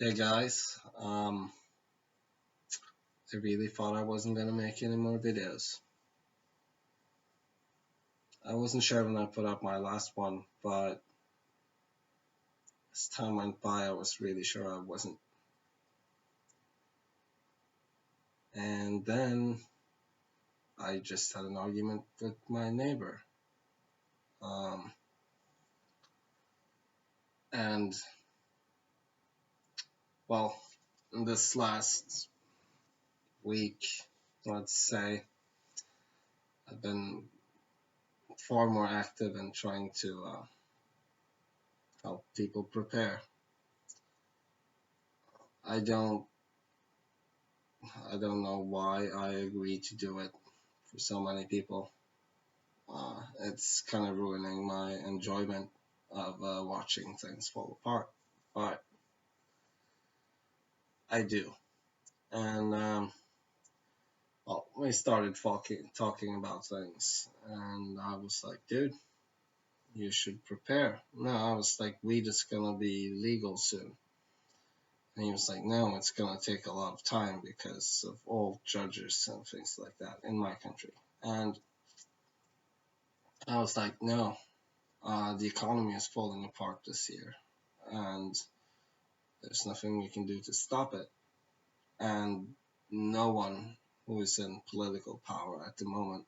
Hey guys, I really thought I wasn't gonna make any more videos. I wasn't sure when I put up my last one, but as time went by, I was really sure I wasn't. And then I just had an argument with my neighbor. Um, and well, in this last week, let's say, I've been far more active in trying to help people prepare. I don't, I don't know why I agreed to do it for so many people. It's kind of ruining my enjoyment of watching things fall apart. But I do. And well, we started talking about things, and I was like, dude, you should prepare. No, I was like, weed is gonna be legal soon. And he was like, no, it's gonna take a lot of time because of all judges and things like that in my country. And I was like, no, the economy is falling apart this year, and there's nothing we can do to stop it. And no one who is in political power at the moment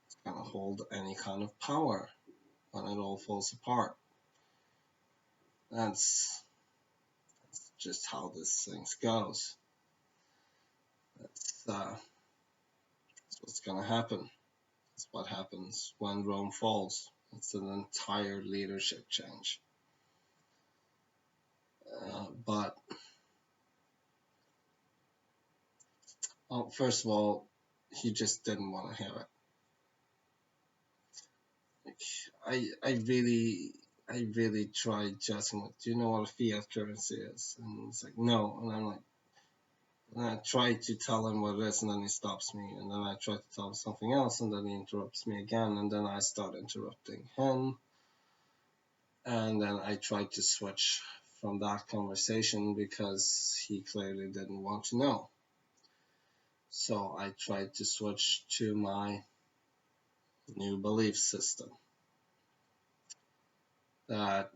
is going to hold any kind of power when it all falls apart. That's just how this thing goes. That's what's going to happen. That's what happens when Rome falls. It's an entire leadership change. But well, first of all, he just didn't want to hear it. I really tried just like, do you know what a fiat currency is? And it's like, no. And I'm like, and I try to tell him what it is, and then he stops me. And then I try to tell him something else, and then he interrupts me again. And then I start interrupting him. And then I tried to switch from that conversation because he clearly didn't want to know. So I tried to switch to my new belief system that,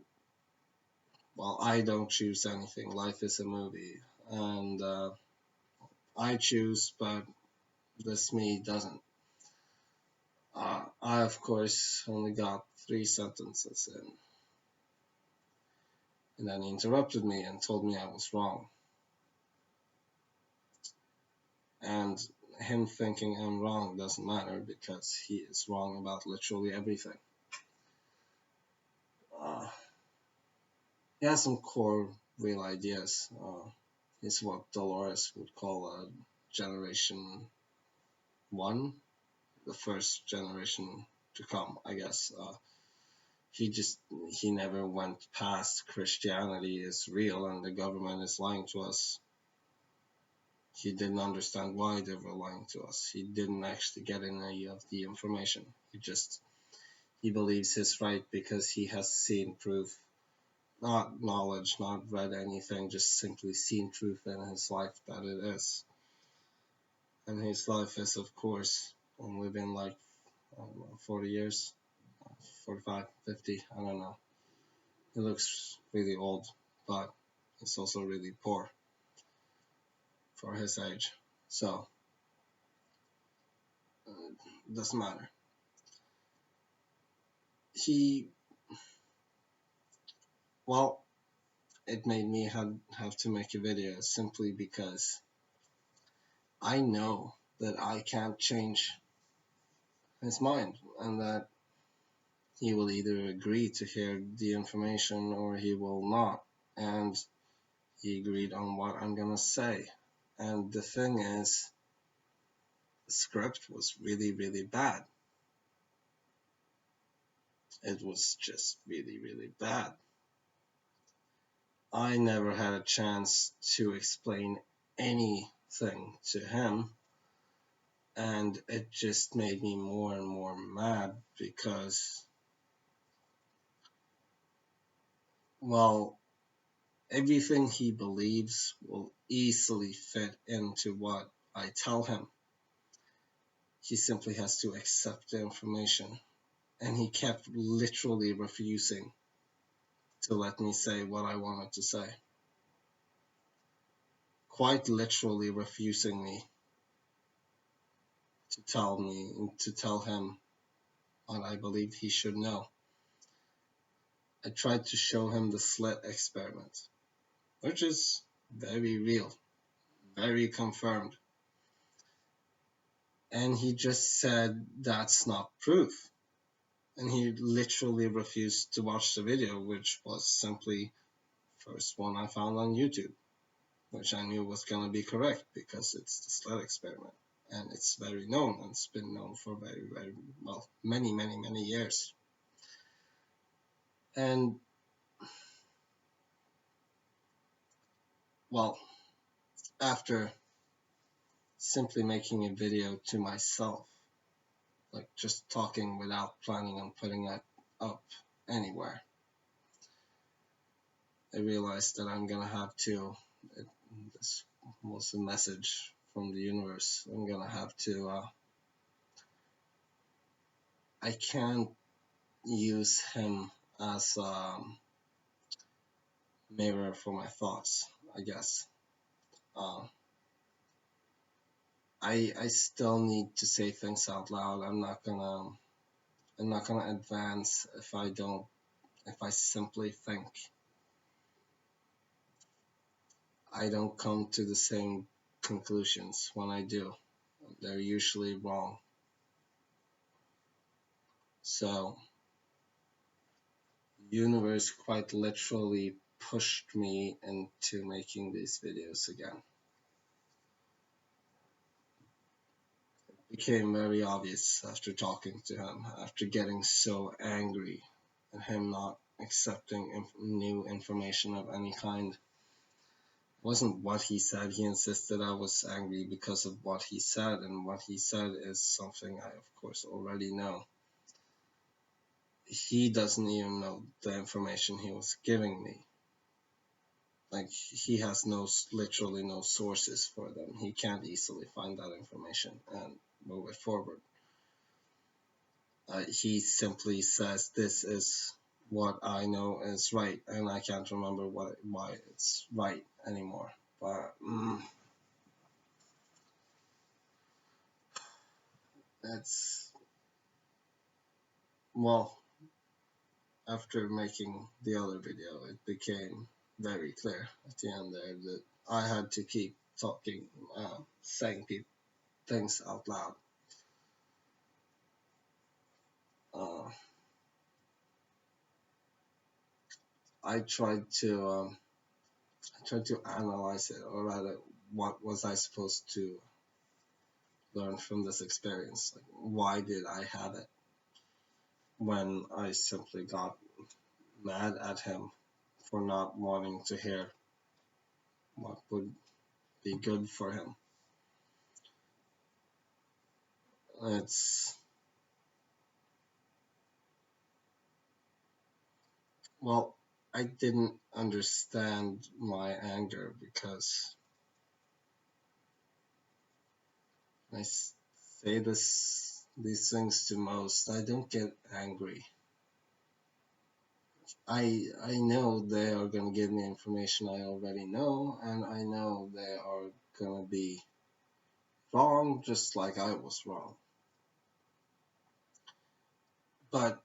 well, I don't choose anything. Life is a movie. And I choose, but this me doesn't. I, of course, only got 3 sentences in. And then he interrupted me and told me I was wrong. And him thinking I'm wrong doesn't matter because he is wrong about literally everything. Uh, he has some core real ideas. He's what Dolores would call a generation one, the first generation to come, I guess. He just he never went past Christianity is real and the government is lying to us. He didn't understand why they were lying to us. He didn't actually get any of the information. He believes he's right because he has seen proof, not knowledge, not read anything, just simply seen truth in his life that it is. And his life is, of course, only been like, I don't know, 40 years, 45, 50, I don't know. He looks really old, but he's also really poor for his age. So it doesn't matter. He, well, it made me have to make a video simply because I know that I can't change his mind and that he will either agree to hear the information or he will not. And he agreed on what I'm gonna say. And the thing is, the script was really, really bad. It was just really, really bad. I never had a chance to explain anything to him, and it just made me more and more mad because, well, Everything he believes will easily fit into what I tell him. He simply has to accept the information. And he kept literally refusing to let me say what I wanted to say. Quite literally refusing to tell him what I believed he should know. I tried to show him the slit experiment, which is very real, very confirmed. And he just said that's not proof. And he literally refused to watch the video, which was simply first one I found on YouTube, which I knew was going to be correct because it's the sled experiment. And it's very known, and it's been known for very, very, well, many, many, many years. And, well, after simply making a video to myself, like just talking without planning on putting it up anywhere, I realized that I'm gonna have to, this was a message from the universe, I'm gonna have to, I can't use him as a mirror for my thoughts, I guess. Uh, I still need to say things out loud. I'm not gonna advance if I simply think. I don't come to the same conclusions when I do. They're usually wrong. So the universe quite literally pushed me into making these videos again. It became very obvious after talking to him, after getting so angry at him not accepting new information of any kind. It wasn't what he said. He insisted I was angry because of what he said, and what he said is something I, of course, already know. He doesn't even know the information he was giving me. Like, he has literally no sources for them. He can't easily find that information and move it forward. He simply says this is what I know is right, and I can't remember why it's right anymore. But it's, well, after making the other video, it became very clear at the end there that I had to keep talking, saying things out loud. Uh, I tried to analyze it, or rather, what was I supposed to learn from this experience? Like, why did I have it? When I simply got mad at him for not wanting to hear what would be good for him. It's, well, I didn't understand my anger because I say these things to most. I don't get angry. I know they are gonna give me information I already know, and I know they are gonna be wrong, just like I was wrong. But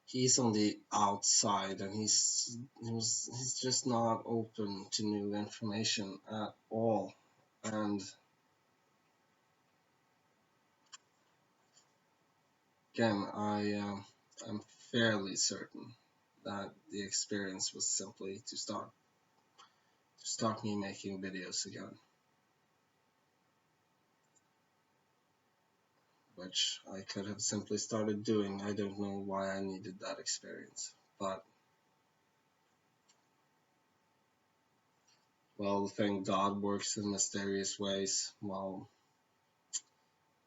he's on the outside, and he's just not open to new information at all. And again, I'm fairly certain that the experience was simply to start me making videos again, which I could have simply started doing. I don't know why I needed that experience, but, well, thank God works in mysterious ways. Well,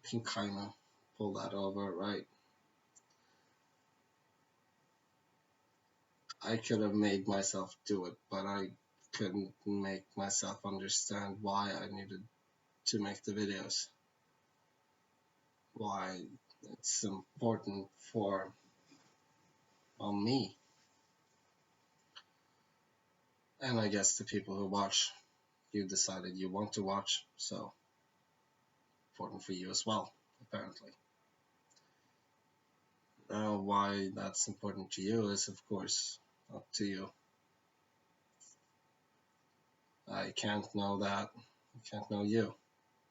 you can kind of pull that over, right? I could have made myself do it, but I couldn't make myself understand why I needed to make the videos, why it's important for me, and I guess the people who watch. You decided you want to watch, so important for you as well, apparently. Why that's important to you is, of course, up to you. I can't know that. I can't know you,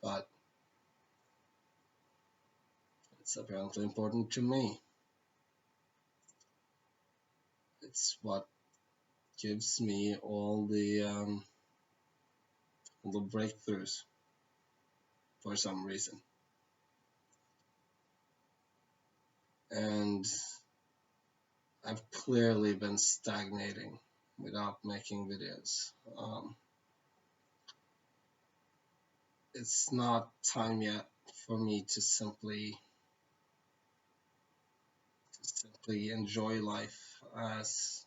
but it's apparently important to me. It's what gives me all the breakthroughs for some reason. And I've clearly been stagnating without making videos. It's not time yet for me to simply enjoy life as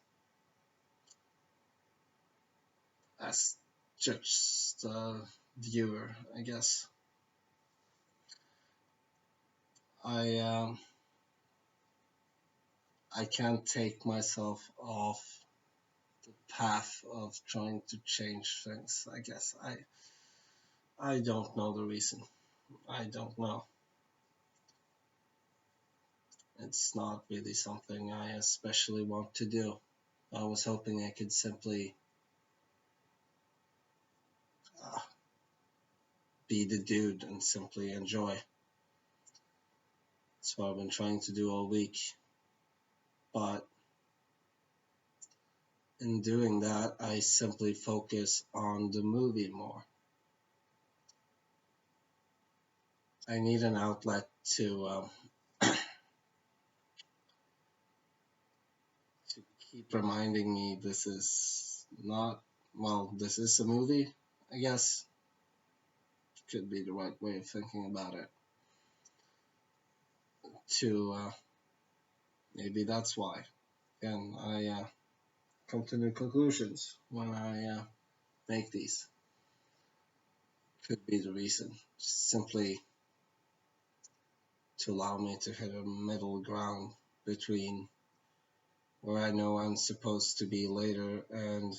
just a viewer, I guess. I um, I can't take myself off the path of trying to change things. I guess I don't know the reason. I don't know. It's not really something I especially want to do. I was hoping I could simply uh, be the dude and simply enjoy. That's what I've been trying to do all week. But in doing that, I simply focus on the movie more. I need an outlet to keep reminding me this is not, well, this is a movie, I guess. Could be the right way of thinking about it. To maybe that's why. And I come to new conclusions when I make these. Could be the reason. Just simply to allow me to hit a middle ground between where I know I'm supposed to be later and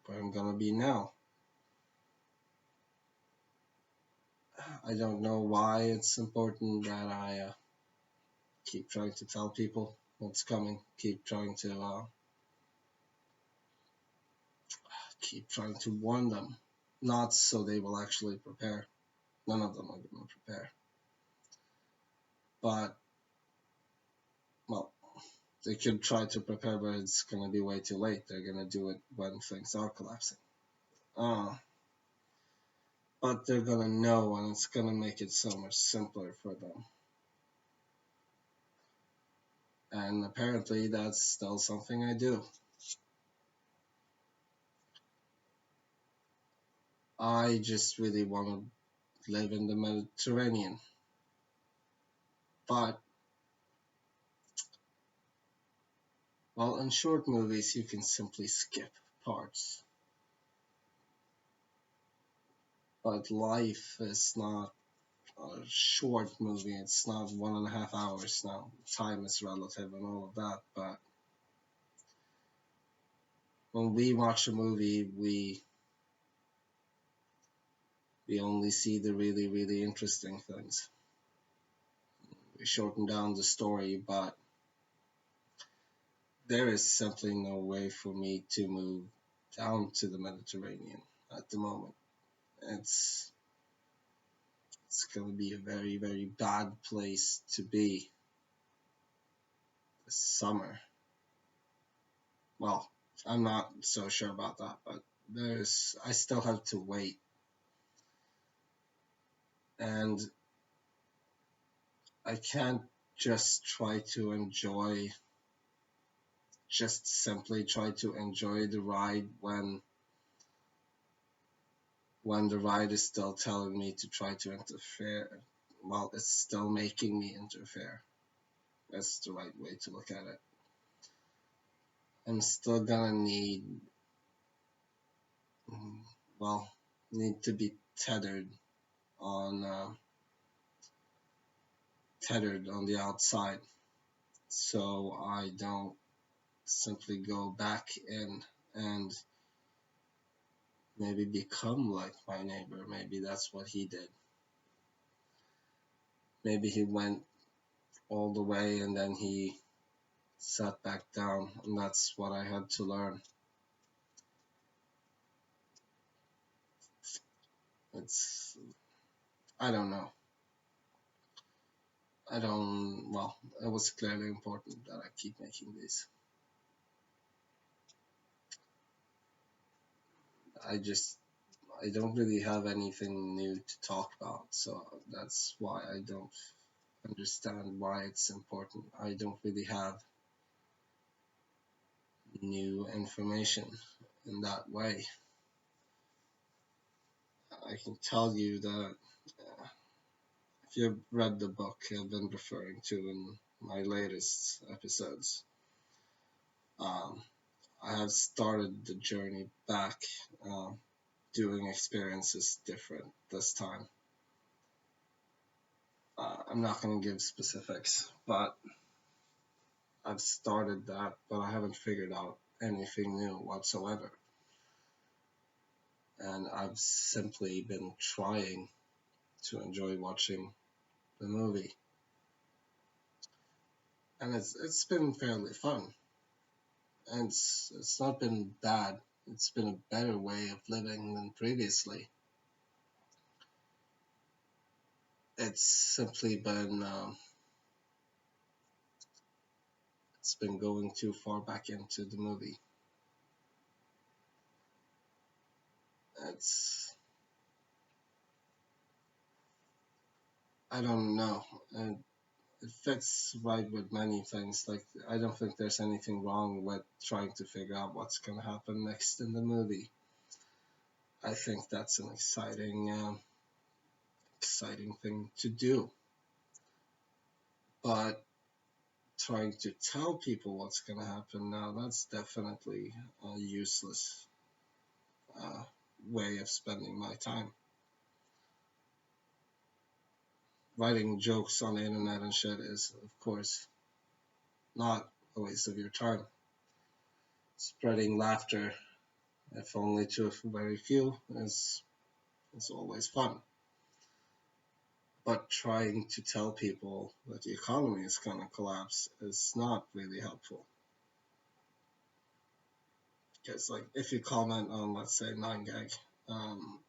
where I'm gonna be now. I don't know why it's important that I keep trying to tell people what's coming, keep trying to warn them, not so they will actually prepare. None of them are going to prepare. But, well, they could try to prepare, but it's going to be way too late. They're going to do it when things are collapsing. But they're going to know, and it's going to make it so much simpler for them. And apparently that's still something I do. I just really want to live in the Mediterranean. But, well, in short movies, you can simply skip parts. But life is not a short movie. It's not 1.5 hours now. Time is relative and all of that. But when we watch a movie, we only see the really, really interesting things. We shorten down the story, but there is simply no way for me to move down to the Mediterranean at the moment. It's going to be a very, very bad place to be this summer. Well, I'm not so sure about that, but I still have to wait. And I can't just simply try to enjoy the ride when the ride is still telling me to try to interfere. Well, it's still making me interfere. That's the right way to look at it. I'm still gonna mm, well, need to be on uh, tethered on the outside, so I don't simply go back in and maybe become like my neighbor. Maybe that's what he did. Maybe he went all the way and then he sat back down, and that's what I had to learn. It's, I don't know. Well, it was clearly important that I keep making these. I just, I don't really have anything new to talk about, so that's why I don't understand why it's important. I don't really have new information in that way. I can tell you that if you've read the book I've been referring to in my latest episodes, um, I have started the journey back, doing experiences different this time. I'm not going to give specifics, but I've started that, but I haven't figured out anything new whatsoever. And I've simply been trying to enjoy watching the movie. And it's been fairly fun. And it's not been bad. It's been a better way of living than previously. It's simply it's been going too far back into the movie. It's I don't know. And it fits right with many things. Like, I don't think there's anything wrong with trying to figure out what's going to happen next in the movie. I think that's an exciting thing to do. But trying to tell people what's going to happen now, that's definitely a useless uh, way of spending my time. Writing jokes on the internet and shit is, of course, not a waste of your time. Spreading laughter, if only to a very few, is always fun. But trying to tell people that the economy is going to collapse is not really helpful. Because, like, if you comment on, let's say, 9gag, um,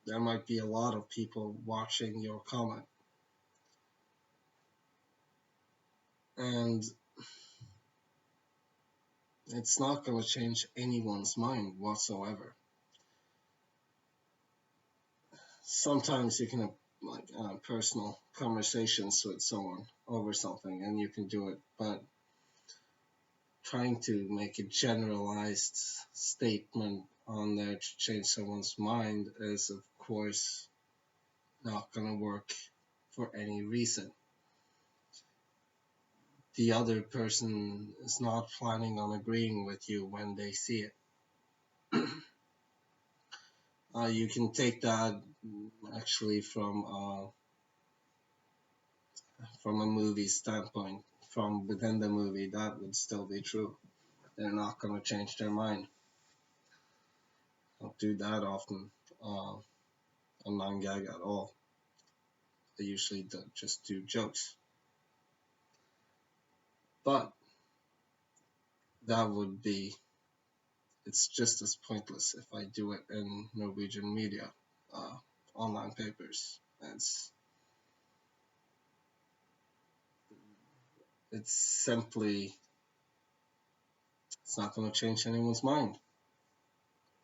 there might be a lot of people watching your comment. And it's not going to change anyone's mind whatsoever. Sometimes you can have like personal conversations with someone over something and you can do it, but trying to make a generalized statement on there to change someone's mind is, of course, not going to work for any reason. The other person is not planning on agreeing with you when they see it. You can take that actually from a movie standpoint. From within the movie, that would still be true. They're not going to change their mind. I don't do that often on 9gag at all. I usually just do jokes. But that would be, it's just as pointless if I do it in Norwegian media, uh, online papers. It's simply, it's not going to change anyone's mind.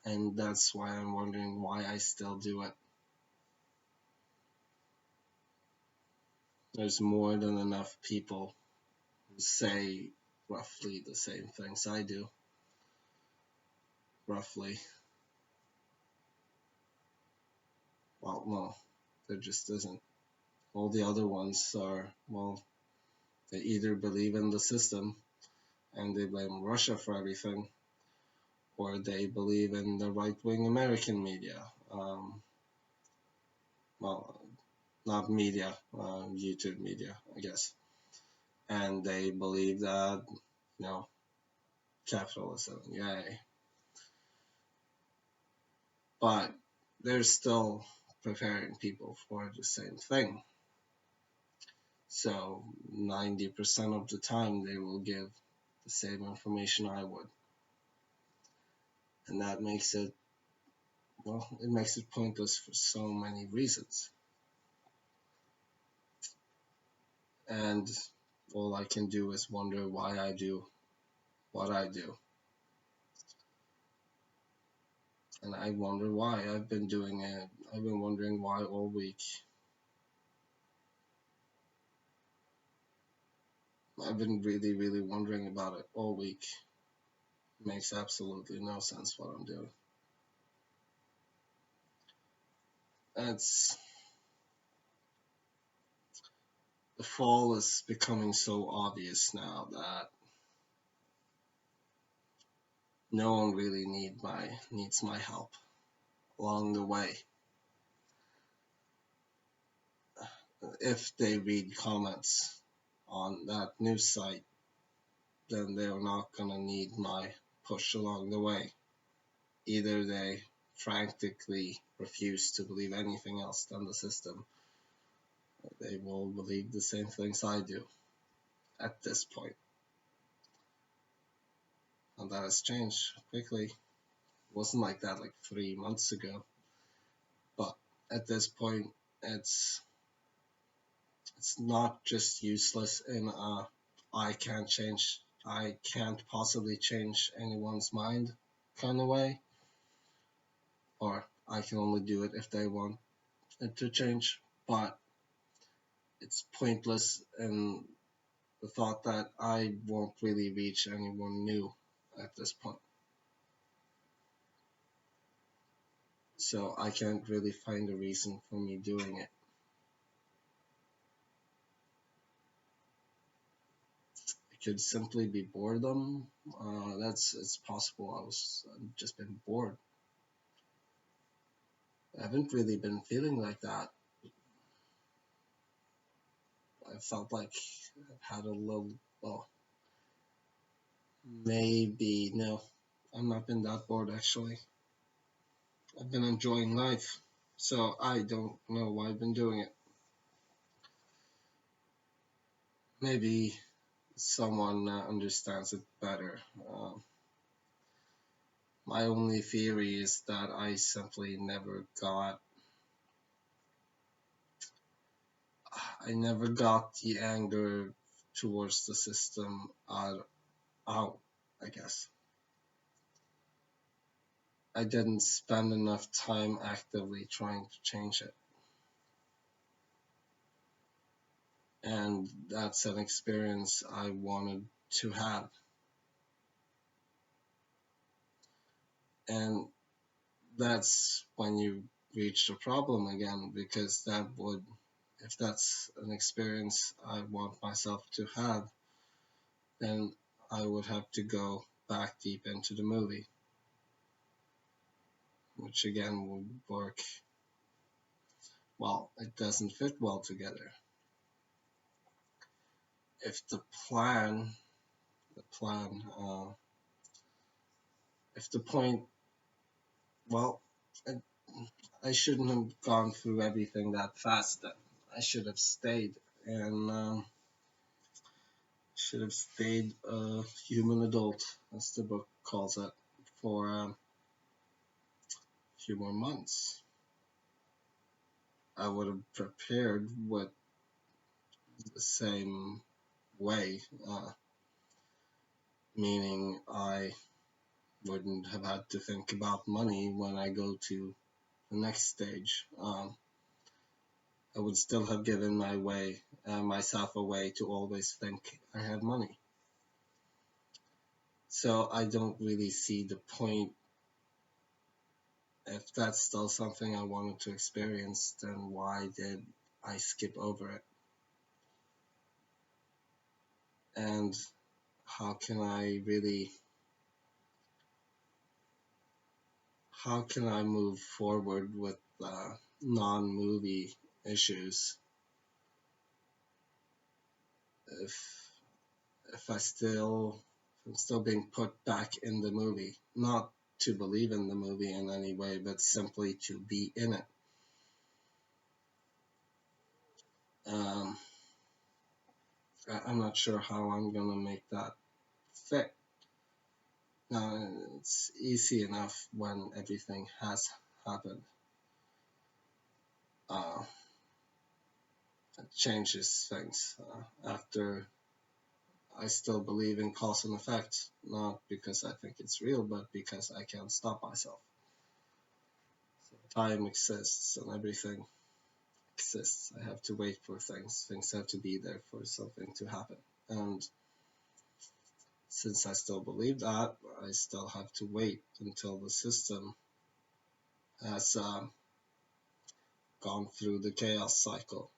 And that's why I'm wondering why I still do it. There's more than enough people who say roughly the same things I do. Roughly. Well, no, there just isn't. All the other ones are, well, they either believe in the system and they blame Russia for everything, or they believe in the right-wing American media. Well, not media, YouTube media, I guess. And they believe that, you know, capitalism, yay. But they're still preparing people for the same thing. So 90% of the time they will give the same information I would. And that makes it, well, it makes it pointless for so many reasons. And all I can do is wonder why I do what I do. And I wonder why. I've been doing it. I've been wondering why all week. I've been really, really wondering about it all week. It makes absolutely no sense what I'm doing. It's the fall is becoming so obvious now that no one really needs my help along the way. If they read comments on that news site, then they're not gonna need my push along the way. Either they frantically refuse to believe anything else than the system, or they will believe the same things I do at this point. And that has changed quickly. It wasn't like that like 3 months ago. But at this point, it's not just useless in a I can't possibly change anyone's mind kind of way, or I can only do it if they want it to change, but it's pointless in the thought that I won't really reach anyone new at this point. So I can't really find a reason for me doing it. It could simply be boredom. It's possible. I've just been bored. I haven't really been feeling like that. I felt like I've had a little, well, maybe, no, I've not been that bored actually. I've been enjoying life, so I don't know why I've been doing it. Maybe someone understands it better. My only theory is that I simply I never got the anger towards the system out, I guess. I didn't spend enough time actively trying to change it. And that's an experience I wanted to have. And that's when you reach the problem again, because if that's an experience I want myself to have, then I would have to go back deep into the movie, which again would work, well, it doesn't fit well together. If the plan, if the point, well, I shouldn't have gone through everything that fast then. I should have stayed and a human adult, as the book calls it, for a few more months. I would have prepared with the same way, meaning I wouldn't have had to think about money when I go to the next stage. I would still have given myself a way to always think I had money. So I don't really see the point. If that's still something I wanted to experience, then why did I skip over it? And how can I really, how can I move forward with non-movie issues if if I still if I'm still being put back in the movie, not to believe in the movie in any way, but simply to be in it. Um, I'm not sure how I'm gonna make that fit. Now, it's easy enough when everything has happened. Uh, it changes things. After I still believe in cause and effect, not because I think it's real, but because I can't stop myself. So time exists and everything exists. I have to wait for things. Things have to be there for something to happen. And since I still believe that, I still have to wait until the system has gone through the chaos cycle,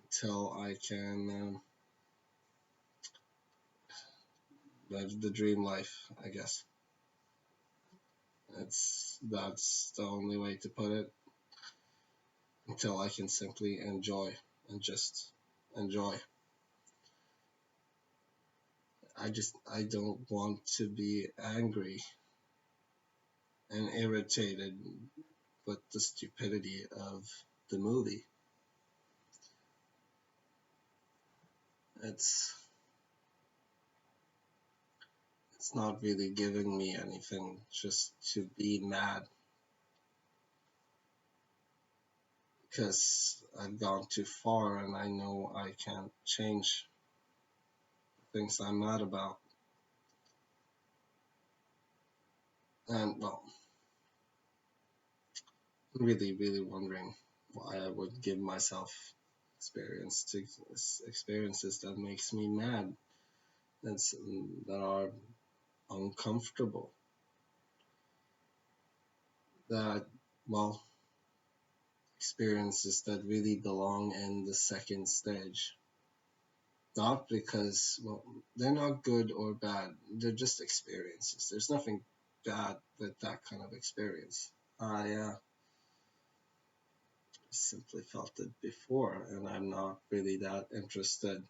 until I can live the dream life, I guess. That's the only way to put it, until I can simply enjoy and just enjoy. I don't want to be angry and irritated with the stupidity of the movie. It's it's not really giving me anything just to be mad because I've gone too far and I know I can't change things I'm mad about. And well, I'm really, really wondering why I would give myself experiences that makes me mad, that are uncomfortable, that well, experiences that really belong in the second stage. Not because, well, they're not good or bad, they're just experiences. There's nothing bad with that kind of experience. I simply felt it before, and I'm not really that interested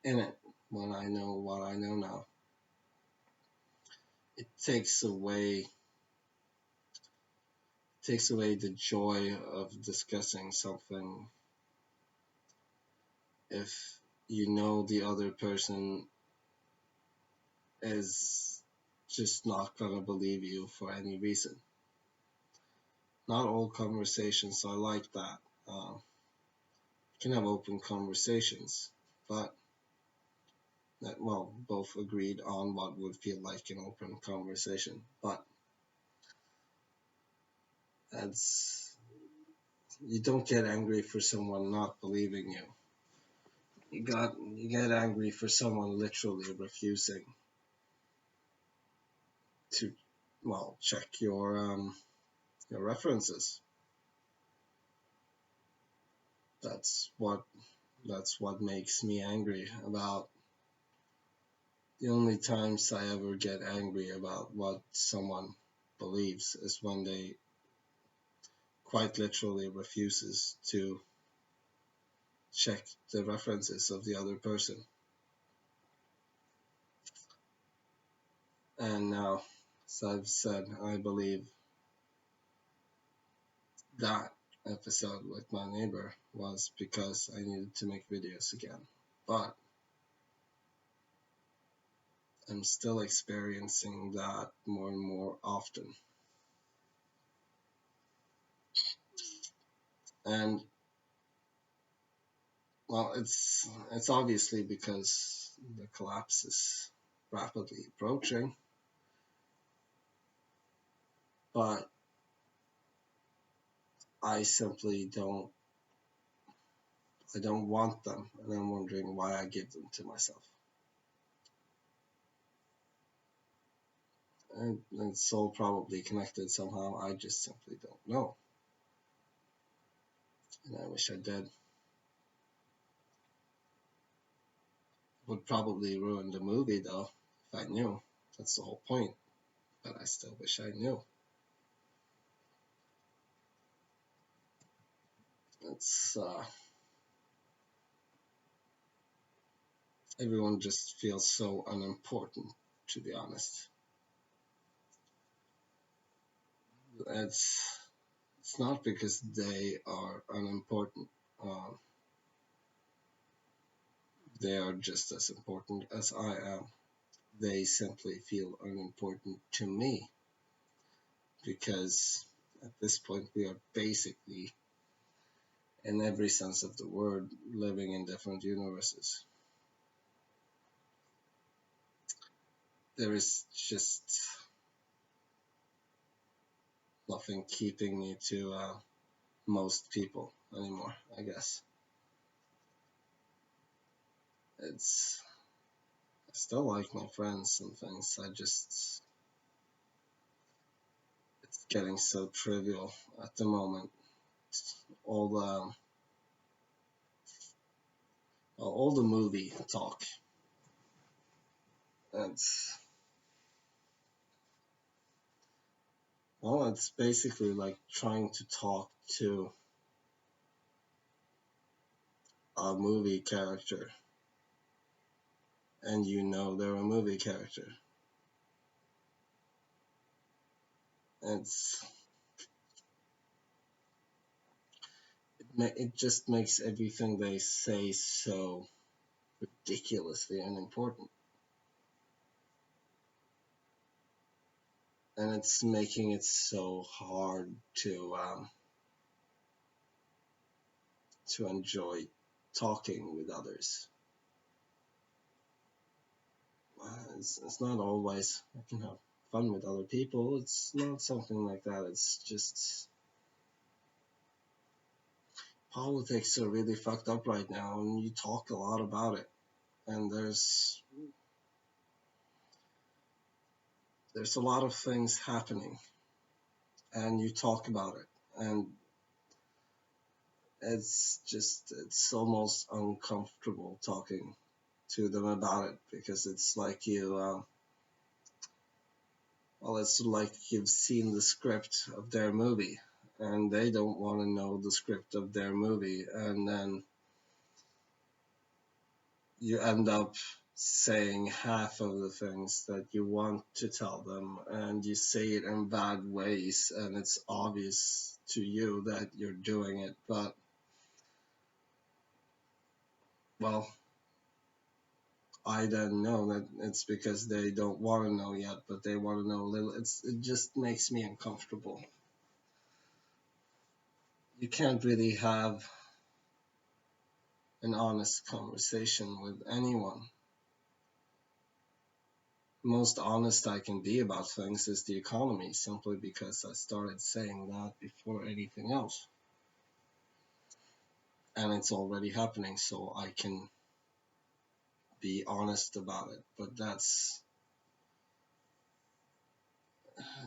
in it when I know what I know now. It takes away the joy of discussing something if you know the other person is just not gonna believe you for any reason. Not all conversations are like that. You can have open conversations, but that, well, both agreed on what would feel like an open conversation. But that's you don't get angry for someone not believing you. You get angry for someone literally refusing to, well, check your references. That's what that's what makes me angry about. The only times I ever get angry about what someone believes is when they quite literally refuses to check the references of the other person. And now, as I've said, I believe that episode with my neighbor was because I needed to make videos again. But I'm still experiencing that more and more often. And well, it's obviously because the collapse is rapidly approaching, but I simply I don't want them, and I'm wondering why I give them to myself. And it's all probably connected somehow. I just simply don't know, and I wish I did. It would probably ruin the movie though if I knew. That's the whole point. But I still wish I knew. It's everyone just feels so unimportant, to be honest. It's it's not because they are unimportant. Uh, they are just as important as I am. They simply feel unimportant to me because at this point we are basically, in every sense of the word, living in different universes. There is just nothing keeping me to most people anymore, I guess. It's I still like my friends and things. It's getting so trivial at the moment. All the all the movie talk. It's well, it's basically like trying to talk to a movie character, and you know they're a movie character. It's it just makes everything they say so ridiculously unimportant, and it's making it so hard to enjoy talking with others. It's not always I can have fun with other people. It's not something like that. It's just politics are really fucked up right now, and you talk a lot about it. And there's a lot of things happening, and you talk about it, and it's almost uncomfortable talking to them about it because it's like it's like you've seen the script of their movie and they don't want to know the script of their movie, and then you end up saying half of the things that you want to tell them, and you say it in bad ways, and it's obvious to you that you're doing it, but well, I then know that it's because they don't want to know yet, but they want to know a little. It just makes me uncomfortable. You can't really have an honest conversation with anyone. Most honest I can be about things is the economy, simply because I started saying that before anything else. And it's already happening, so I can be honest about it. But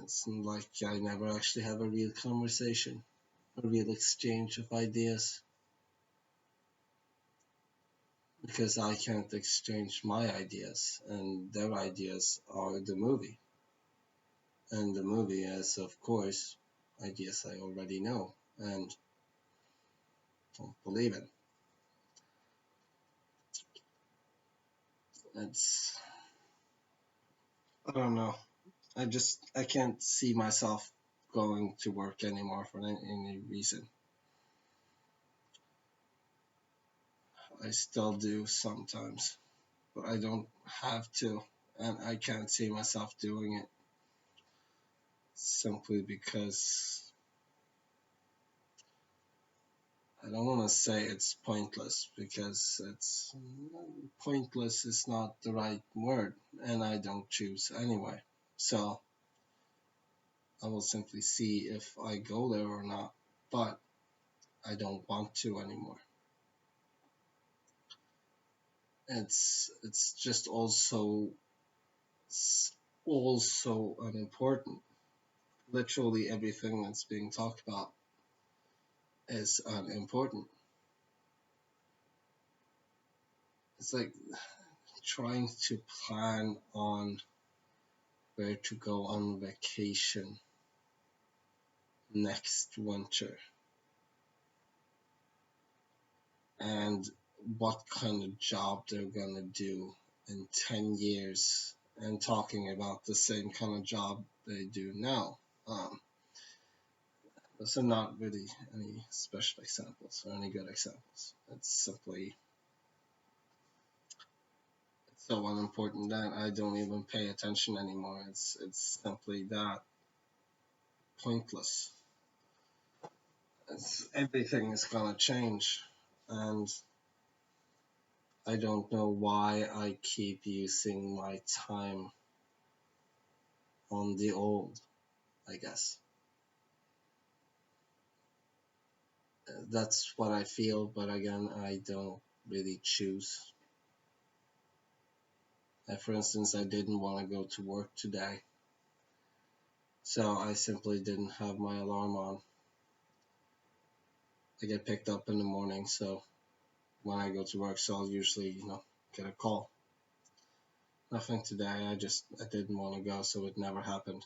it's like I never actually have a real conversation, a real exchange of ideas, because I can't exchange my ideas, and their ideas are the movie. And the movie has, of course, ideas I already know and don't believe in. It's, I don't know. I can't see myself going to work anymore for any reason. I still do sometimes, but I don't have to, and I can't see myself doing it simply because I don't want to say it's pointless, because it's pointless is not the right word, and I don't choose anyway. So I will simply see if I go there or not, but I don't want to anymore. It's just also unimportant. Literally everything that's being talked about is unimportant. It's like trying to plan on where to go on vacation next winter and what kind of job they're gonna do in 10 years and talking about the same kind of job they do now. Those are not really any special examples or any good examples. It's simply so unimportant that I don't even pay attention anymore. It's simply that pointless. Everything is gonna change, and I don't know why I keep using my time on the old, I guess. That's what I feel, but again, I don't really choose. For instance, I didn't want to go to work today, so I simply didn't have my alarm on. I get picked up in the morning, so when I go to work, so I'll usually, get a call. Nothing today, I didn't want to go, so it never happened.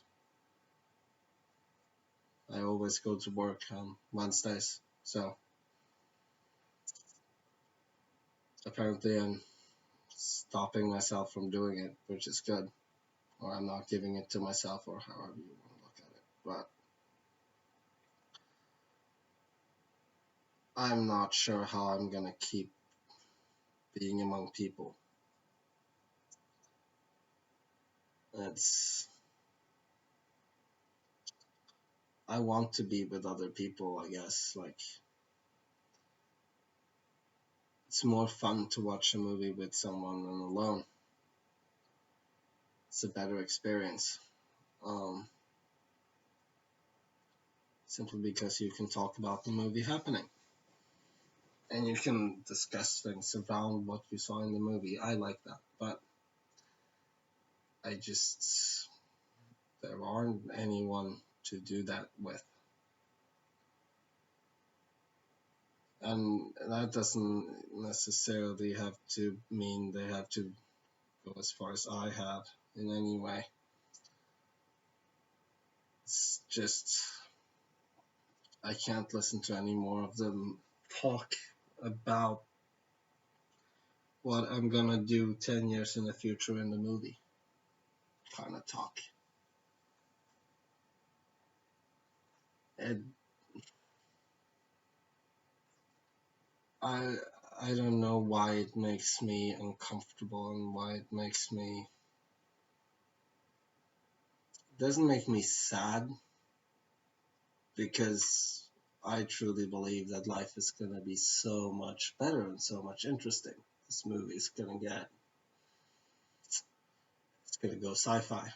I always go to work on Wednesdays, so apparently I'm stopping myself from doing it, which is good. Or I'm not giving it to myself, or however you want to look at it. But I'm not sure how I'm gonna keep being among people. It's I want to be with other people, I guess. Like it's more fun to watch a movie with someone than alone. It's a better experience. Um, Simply because you can talk about the movie happening and you can discuss things around what you saw in the movie. I like that, but I just there aren't anyone to do that with. And that doesn't necessarily have to mean they have to go as far as I have in any way. It's just I can't listen to any more of them talk about what I'm gonna do 10 years in the future in the movie kind of talk. And I I don't know why it makes me uncomfortable and why it makes me doesn't make me sad because I truly believe that life is going to be so much better and so much interesting. This movie is going to it's going to go sci-fi.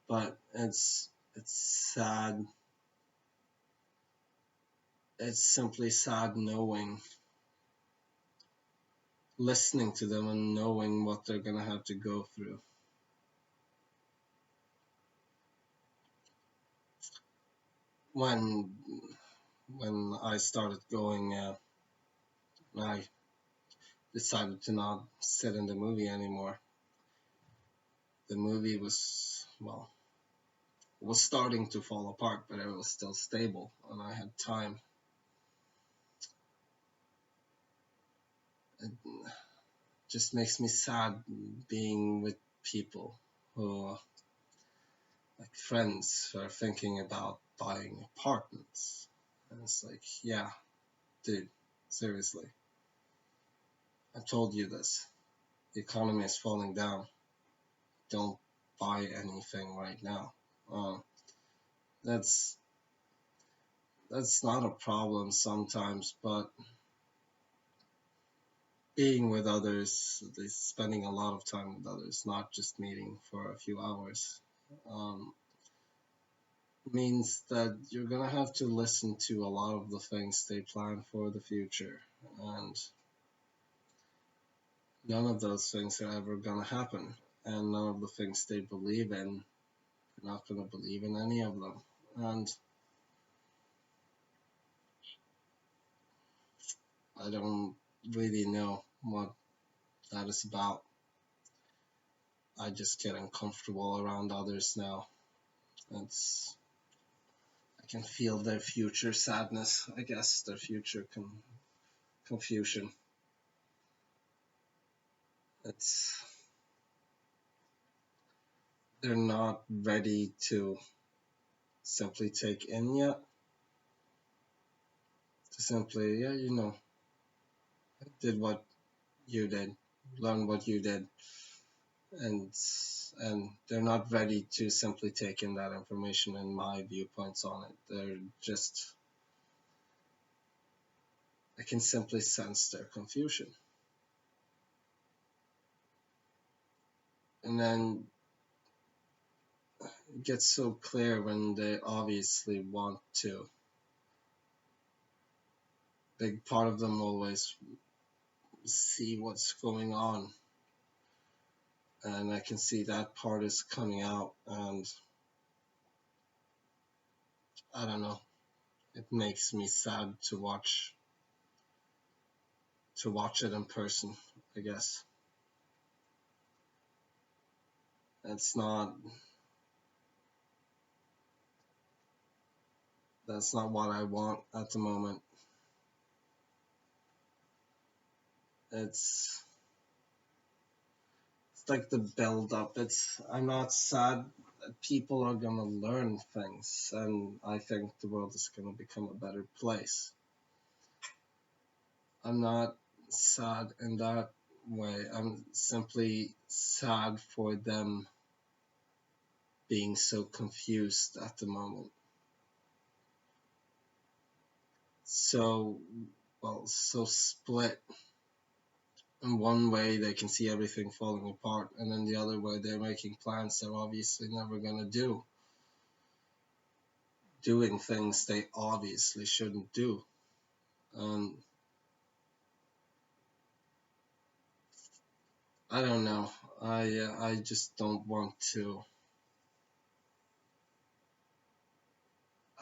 But it's sad. It's simply sad knowing, listening to them and knowing what they're going to have to go through. When I started going, I decided to not sit in the movie anymore. The movie was starting to fall apart, but it was still stable, and I had time. It just makes me sad being with people who, like friends, who are thinking about buying apartments. And it's like, yeah, dude, seriously. I told you this. The economy is falling down. Don't buy anything right now. Um, that's that's not a problem sometimes, but being with others, at least spending a lot of time with others, not just meeting for a few hours, um, means that you're gonna have to listen to a lot of the things they plan for the future, and none of those things are ever gonna happen, and none of the things they believe in, you're not gonna believe in any of them, and I don't really know what That is about. I just get uncomfortable around others now. It's I can feel their future sadness, I guess, their future confusion. It's they're not ready to simply take in yet. To simply, yeah, did what you did, learn what you did, and they're not ready to simply take in that information and my viewpoints on it. They're just I can simply sense their confusion. And then it gets so clear when they obviously want to. Big part of them always see what's going on, and I can see that part is coming out, and I don't know, it makes me sad to watch it in person, I guess. It's not that's not what I want at the moment. It's it's like the build up. It's I'm not sad that people are gonna learn things, and I think the world is gonna become a better place. I'm not sad in that way. I'm simply sad for them being so confused at the moment. So, well, so split. In one way, they can see everything falling apart, and then the other way, they're making plans they're obviously never going to do, doing things they obviously shouldn't do. Um, I don't know. I just don't want to.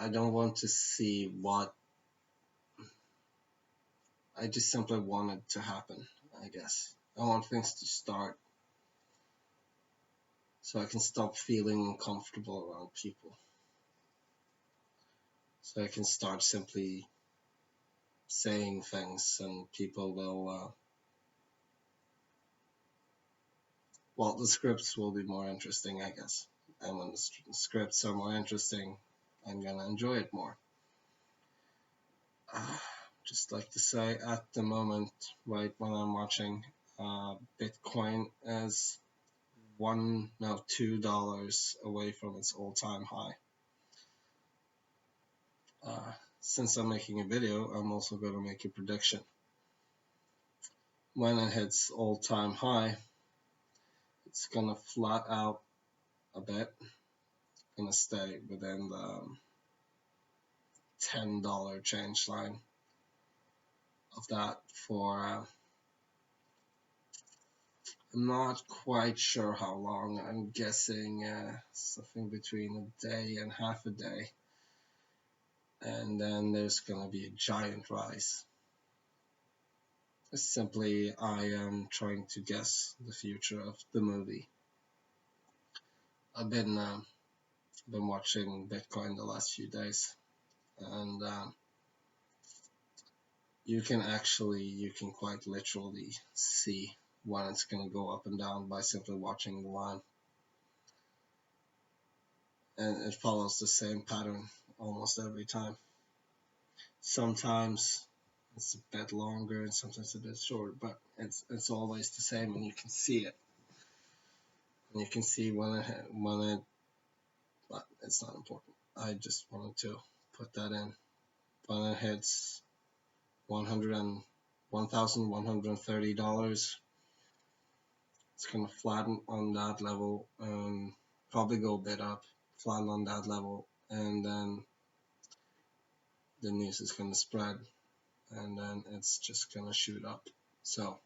I don't want to see what. I just simply want it to happen. I guess I want things to start so I can stop feeling uncomfortable around people. So I can start simply saying things, and people will. Well, the scripts will be more interesting, I guess. And when the scripts are more interesting, I'm gonna enjoy it more. Just like to say, at the moment, right when I'm watching, Bitcoin is $2 away from its all-time high. Since I'm making a video, I'm also going to make a prediction. When it hits all-time high, it's going to flat out a bit, going to stay within the $10 change line of that for I'm not quite sure how long. I'm guessing something between a day and half a day, and then there's gonna be a giant rise. Simply, I am trying to guess the future of the movie. I've been watching Bitcoin the last few days, and you can quite literally see when it's gonna go up and down by simply watching the line, and it follows the same pattern almost every time. Sometimes it's a bit longer and sometimes a bit shorter, but it's always the same, and you can see it. And you can see when it. But it's not important. I just wanted to put that in. When it hits 100 and $1,130, it's gonna flatten on that level and probably go a bit up, flatten on that level, and then the news is gonna spread, and then it's just gonna shoot up. So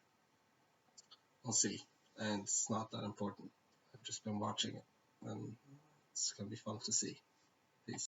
we'll see. And it's not that important. I've just been watching it, and it's gonna be fun to see. Peace.